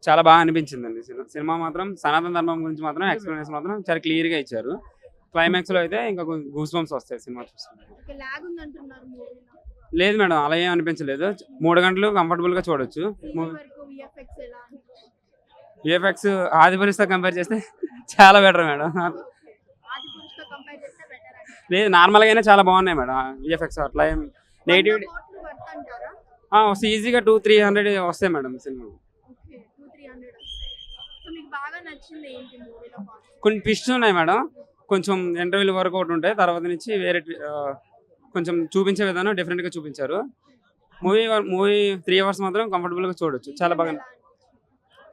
చాలా బాగా అనిపించిందండి. సినిమా మాత్రం సనాతన ధర్మం గురించి మాత్రం ఎక్స్‌ప్లనేషన్ మాత్రం చాలా క్లియర్‌గా ఇచ్చారు. క్లైమాక్స్‌లో అయితే ఇంకా గూస్ బంప్స్ వస్తాయి సినిమా చూస్తుంటే. ఓకే. లాగ్ ఉందంటున్నారు మూవీలో. లేదు మేడం, అలా ఏం అనిపించలేదు. 3 గంటలు కంఫర్టబుల్‌గా చూడొచ్చు. సీజన్ వరకు వీఎఫ్ఎక్స్ ఎలా అనిపించింది? వీఎఫ్ఎక్స్ ఆదిపురుషుతో కంపేర్ చేస్తే చాలా బెటర్ మేడం. ఆదిపురుషుతో కంపేర్ చేస్తే బెటర్ అంటారా? లేదు, నార్మల్‌గానే చాలా బాగున్నాయి మేడం వీఎఫ్ఎక్స్. అట్లా ఏం 100 నెగటివిటీ కోట్లు వర్త్ అంటారా? వస్తాయి, ఈజీగా 200-300 వస్తాయి మేడం సినిమా. ఓకే. 200-300 వస్తాయి. సో మీకు బాగా నచ్చింది ఏంటి మూవీలో పాయింట్స్? కొన్ని ట్విస్ట్స్ ఉన్నాయి మేడం. కొంచెం ఇంటర్వ్యూల వరకు ఒకటి ఉంటాయి, తర్వాత నుంచి వేరే కొంచెం చూపించే విధానం డిఫరెంట్గా చూపించారు. మూవీ 3 అవర్స్ మాత్రం కంఫర్టబుల్గా చూడొచ్చు, చాలా బాగా.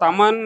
తమన్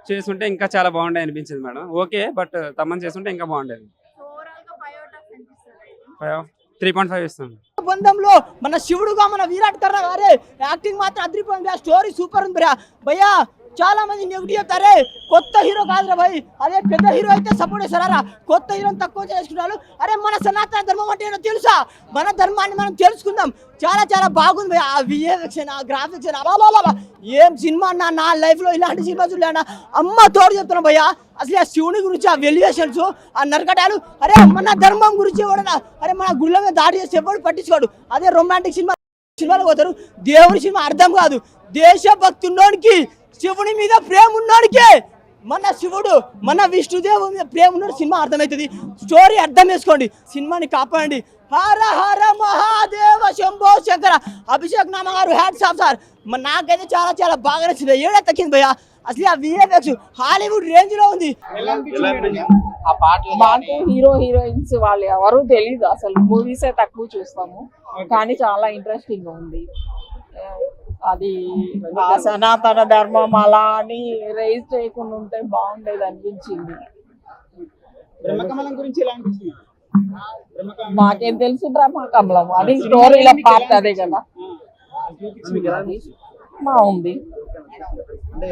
చేస్తుంటే ఇంకా చాలా బాగుండే అనిపించింది మేడం. ఓకే, బట్ తమన్ చేస్తుంటే ఇంకా బాగుండేది. ఓవరాల్ గా 5 అవుట్ ఆఫ్ 10 ఇస్తారా? 3.5 ఇస్తాం. బంధంలో మన శివుడుగా మన విరాట్ కర్ర గారే యాక్టింగ్ మాత్రం అద్రిపోయింది. స్టోరీ సూపర్ ఉంది భయ్యా. చాలా మంది నెగిటివ్ చెప్తారే, కొత్త హీరో కాదురా భయ్, అదే పెద్ద హీరో అయితే సపోర్ట్ చేస్తారా, కొత్త హీరోని తక్కువ చేసుకున్నారు. అరే మన సనాతన ధర్మం అంటే ఏంటో తెలుసా, మన ధర్మాన్ని మనం తెలుసుకుందాం. చాలా చాలా బాగుంది భయ్య. ఆ విఎఫ్ఎక్స్ ఆ గ్రాఫిక్స్ అలా ఏం సినిమా అన్న, నా లైఫ్లో ఇలాంటి సినిమా చూడలేనా. అమ్మ తోడు చెప్తున్నాం భయ్య. అసలు ఆ శివుని గురించి ఆ వెల్యుయేషన్స్, ఆ నరకటాలు, అరే మన ధర్మం గురించి ఎవడన్నా, అరే మన గుళ్ళ మీద దాడి చేసి ఎవడు పట్టించుకోడు. అదే రొమాంటిక్ సినిమాలు పోతారు. దేవుని సినిమా అర్థం కాదు. దేశభక్తి ఉన్నోనికి, శివుని మీద ప్రేమ ఉన్నోడికే, మన శివుడు మన విష్ణుదేవు మీద ప్రేమ ఉన్నోడు సినిమా అర్థమవుతుంది. స్టోరీ అర్థం చేసుకోండి, సినిమాని కాపాడండి. హర హర మహాదేవ శంభో శంకర. అభిషేక్ నామ గారు హ్యాట్స్ ఆఫ్ సార్. నాకైతే చాలా చాలా బాగా నచ్చింది. ఏడా తక్కింది భయ్య. అసలు ఆ విఎఫ్ఎక్స్ హాలీవుడ్ రేంజ్ లో ఉంది. మాకు హీరో హీరోయిన్స్ వాళ్ళు ఎవరు తెలియదు, అసలు మూవీసే తక్కువ చూస్తాము, కానీ చాలా ఇంట్రెస్టింగ్ ఉంది. అది ఆ సనాతన ధర్మం అలా అని రైజ్ చేయకుండా ఉంటే బాగుండేది అనిపించింది. మాకేం తెలుసు బ్రహ్మకమలం, అది స్టోరీల పార్ట్ అదే కదా. బాగుంది. అంటే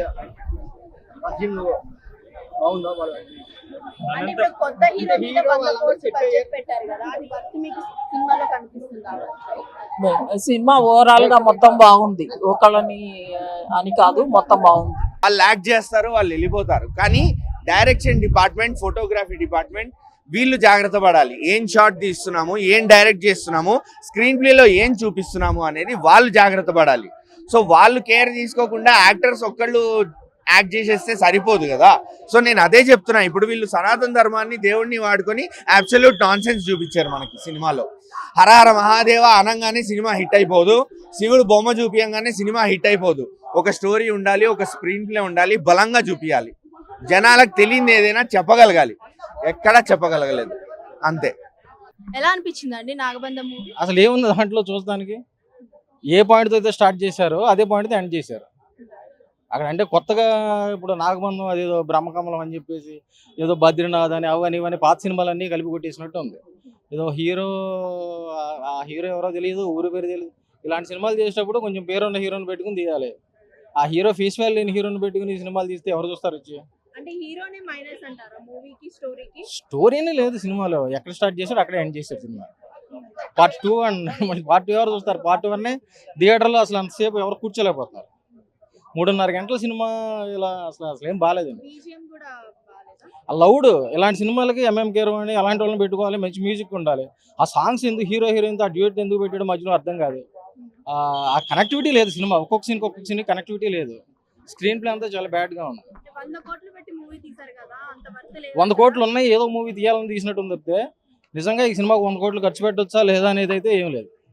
ఇప్పుడు కొత్త హీరో మీద 100 కోట్లు బడ్జెట్ పెట్టారు కదా, అది వర్త్ మీకు సినిమాలో కనిపిస్తుందా? సినిమా ఓవరాల్ గా మొత్తం బాగుంది, ఒకళ్ళని అని కాదు, మొత్తం బాగుంది. వాళ్ళు యాక్ట్ చేస్తారు, వాళ్ళు వెళ్ళిపోతారు. కానీ డైరెక్షన్ డిపార్ట్మెంట్, ఫోటోగ్రఫీ డిపార్ట్మెంట్ వీళ్ళు జాగ్రత్త పడాలి. ఏం షాట్ తీస్తున్నాము, ఏం డైరెక్ట్ చేస్తున్నాము, స్క్రీన్ ప్లేలో ఏం చూపిస్తున్నాము అనేది వాళ్ళు జాగ్రత్త పడాలి. సో వాళ్ళు కేర్ తీసుకోకుండా యాక్టర్స్ ఒక్కళ్ళు యాక్ట్ చేసేస్తే సరిపోదు కదా. సో నేను అదే చెప్తున్నా. ఇప్పుడు వీళ్ళు సనాతన ధర్మాన్ని, దేవుడిని వాడుకొని అబ్సల్యూట్ నాన్సెన్స్ చూపించారు మనకి సినిమాలో. హరహర మహాదేవ అనగానే సినిమా హిట్ అయిపోదు, శివుడు బొమ్మ చూపించగానే సినిమా హిట్ అయిపోదు. ఒక స్టోరీ ఉండాలి, ఒక స్క్రీన్ ప్లే ఉండాలి, బలంగా చూపించాలి. జనాలకు తెలియని ఏదైనా చెప్పగలగాలి, ఎక్కడా చెప్పగలగలేదు. అంతే. ఎలా అనిపించింది అండి నాగబంధం మూవీ? అసలు ఏముంది దాంట్లో చూడడానికి, ఏ పాయింట్తో అయితే స్టార్ట్ చేశారో అదే పాయింట్తో ఎండ్ చేశారు. అక్కడ అంటే కొత్తగా ఇప్పుడు నాగబంధం అదేదో బ్రహ్మకమలం అని చెప్పేసి ఏదో బద్రీనాథ్ అని అవన్నీ ఇవన్నీ పాత సినిమాలన్నీ కలిపి కొట్టేసినట్టు ఉంది. ఏదో హీరో, ఆ హీరో ఎవరో తెలియదు, ఊరి పేరు తెలియదు. ఇలాంటి సినిమాలు చేసేటప్పుడు కొంచెం పేరున్న హీరోని పెట్టుకుని తీయాలి. ఆ హీరో ఫేస్ వాల్యూ లేని హీరోని పెట్టుకుని సినిమాలు తీస్తే ఎవరు చూస్తారు వచ్చి? అంటే హీరోనే మైనస్ అంటారా మూవీకి, స్టోరీకి? స్టోరీనే లేదు సినిమాలో. ఎక్కడ స్టార్ట్ చేశారు అక్కడే ఎండ్ చేశారు సినిమా. పార్ట్ 2 మళ్ళీ పార్ట్ 2 ఎవరు చూస్తారు? పార్ట్ 1 థియేటర్లో అసలు అంతసేపు ఎవరు కూర్చోలేకపోతున్నారు. 3.5 గంటల సినిమా ఇలా అసలు ఏం బాగాలేదండి. లౌడ్ ఇలాంటి సినిమాలకి ఎంఎం అని అలాంటి వాళ్ళని పెట్టుకోవాలి, మంచి మ్యూజిక్ ఉండాలి. ఆ సాంగ్స్ ఎందుకు, హీరో హీరోయిన్ ఆ డ్యూట్ ఎందుకు పెట్టడం మధ్యలో అర్థం కాదు. ఆ కనెక్టివిటీ లేదు సినిమా. ఒక్కొక్క సీన్ కనెక్టివిటీ లేదు. స్క్రీన్ ప్లే అంతా చాలా బ్యాడ్గా ఉంది. 100 కోట్లు ఉన్నాయి, ఏదో మూవీ తీయాలని తీసినట్టు ఉంది తప్పితే నిజంగా ఈ సినిమాకు 100 కోట్లు ఖర్చు పెట్టొచ్చా లేదా అనేది అయితే ఏం లేదు.